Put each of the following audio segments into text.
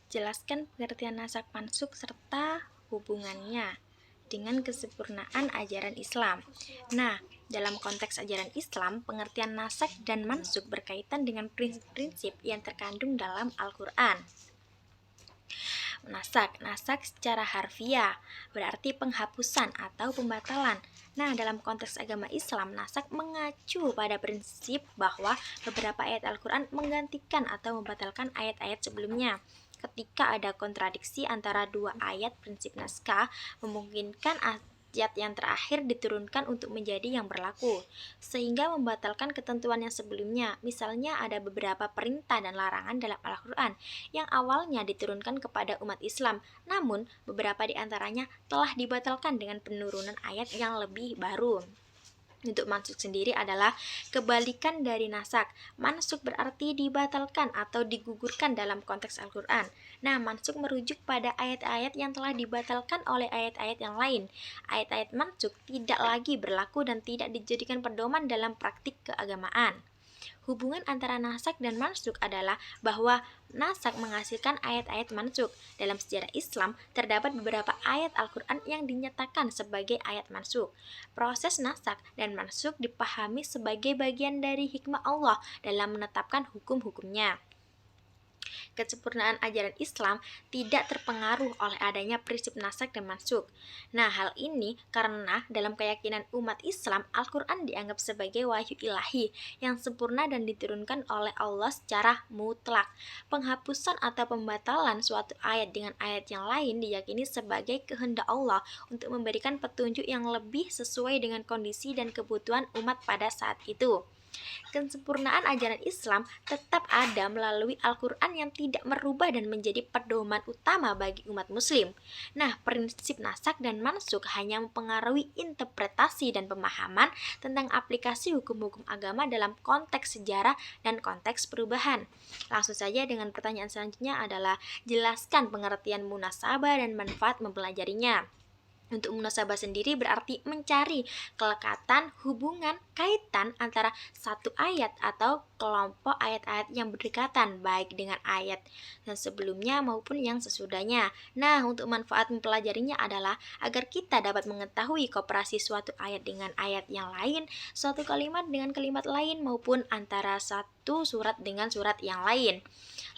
Jelaskan pengertian naskah mansukh serta hubungannya dengan kesempurnaan ajaran Islam. Nah, dalam konteks ajaran Islam, pengertian naskah dan mansukh berkaitan dengan prinsip-prinsip yang terkandung dalam Al-Quran. Naskah secara harfiah berarti penghapusan atau pembatalan. Nah, dalam konteks agama Islam, naskah mengacu pada prinsip bahwa beberapa ayat Al-Quran menggantikan atau membatalkan ayat-ayat sebelumnya. Ketika ada kontradiksi antara dua ayat, prinsip naskah memungkinkan ayat yang terakhir diturunkan untuk menjadi yang berlaku, sehingga membatalkan ketentuan yang sebelumnya. Misalnya ada beberapa perintah dan larangan dalam Al-Quran yang awalnya diturunkan kepada umat Islam, namun beberapa di antaranya telah dibatalkan dengan penurunan ayat yang lebih baru. Untuk mansukh sendiri adalah kebalikan dari naskah. Mansukh berarti dibatalkan atau digugurkan dalam konteks Al-Quran. Nah, mansukh merujuk pada ayat-ayat yang telah dibatalkan oleh ayat-ayat yang lain. Ayat-ayat mansukh tidak lagi berlaku dan tidak dijadikan pedoman dalam praktik keagamaan. Hubungan antara naskah dan mansukh adalah bahwa naskah menghasilkan ayat-ayat mansukh. Dalam sejarah Islam, terdapat beberapa ayat Al-Quran yang dinyatakan sebagai ayat mansukh. Proses naskah dan mansukh dipahami sebagai bagian dari hikmah Allah dalam menetapkan hukum-hukumnya. Kesempurnaan ajaran Islam tidak terpengaruh oleh adanya prinsip naskah dan mansukh. Nah, hal ini karena dalam keyakinan umat Islam, Al-Quran dianggap sebagai wahyu ilahi yang sempurna dan diturunkan oleh Allah secara mutlak. Penghapusan atau pembatalan suatu ayat dengan ayat yang lain diyakini sebagai kehendak Allah untuk memberikan petunjuk yang lebih sesuai dengan kondisi dan kebutuhan umat pada saat itu. Kesempurnaan ajaran Islam tetap ada melalui Al-Quran yang tidak merubah dan menjadi pedoman utama bagi umat muslim. Nah, prinsip naskah dan mansukh hanya mempengaruhi interpretasi dan pemahaman tentang aplikasi hukum-hukum agama dalam konteks sejarah dan konteks perubahan. Langsung saja dengan pertanyaan selanjutnya adalah jelaskan pengertian munasabah dan manfaat mempelajarinya. Untuk munasabah sendiri berarti mencari kelekatan, hubungan, kaitan antara satu ayat atau kelompok ayat-ayat yang berdekatan, baik dengan ayat yang sebelumnya maupun yang sesudahnya. Nah, untuk manfaat mempelajarinya adalah agar kita dapat mengetahui kooperasi suatu ayat dengan ayat yang lain, suatu kalimat dengan kalimat lain, maupun antara satu surat dengan surat yang lain.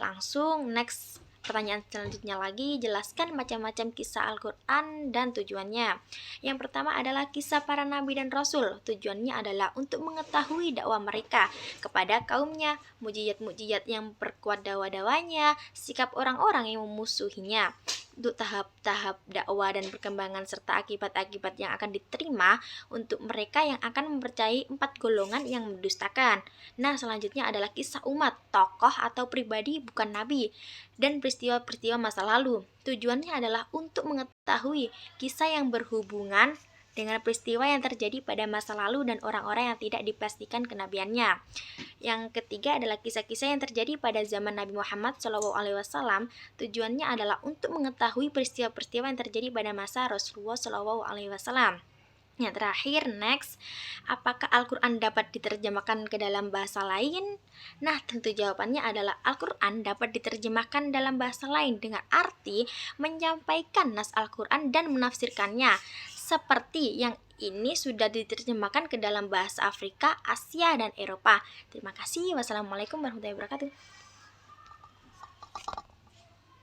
Langsung next. Pertanyaan selanjutnya lagi, jelaskan macam-macam kisah Al-Quran dan tujuannya. Yang pertama adalah kisah para nabi dan rasul. Tujuannya adalah untuk mengetahui dakwah mereka kepada kaumnya, mukjizat-mukjizat yang memperkuat dakwah-dakwahnya, sikap orang-orang yang memusuhinya. Untuk tahap-tahap dakwah dan perkembangan serta akibat-akibat yang akan diterima untuk mereka yang akan mempercayai 4 golongan yang mendustakan. Nah, selanjutnya adalah kisah umat, tokoh atau pribadi bukan nabi, dan peristiwa-peristiwa masa lalu. Tujuannya adalah untuk mengetahui kisah yang berhubungan dengan peristiwa yang terjadi pada masa lalu dan orang-orang yang tidak dipastikan kenabiannya. Yang ketiga adalah kisah-kisah yang terjadi pada zaman Nabi Muhammad SAW. Tujuannya adalah untuk mengetahui peristiwa-peristiwa yang terjadi pada masa Rasulullah SAW. Yang terakhir, next, apakah Al-Quran dapat diterjemahkan ke dalam bahasa lain? Nah, tentu jawabannya adalah Al-Quran dapat diterjemahkan dalam bahasa lain dengan arti menyampaikan nas Al-Quran dan menafsirkannya. Seperti yang ini sudah diterjemahkan ke dalam bahasa Afrika, Asia, dan Eropa. Terima kasih. Wassalamualaikum warahmatullahi wabarakatuh.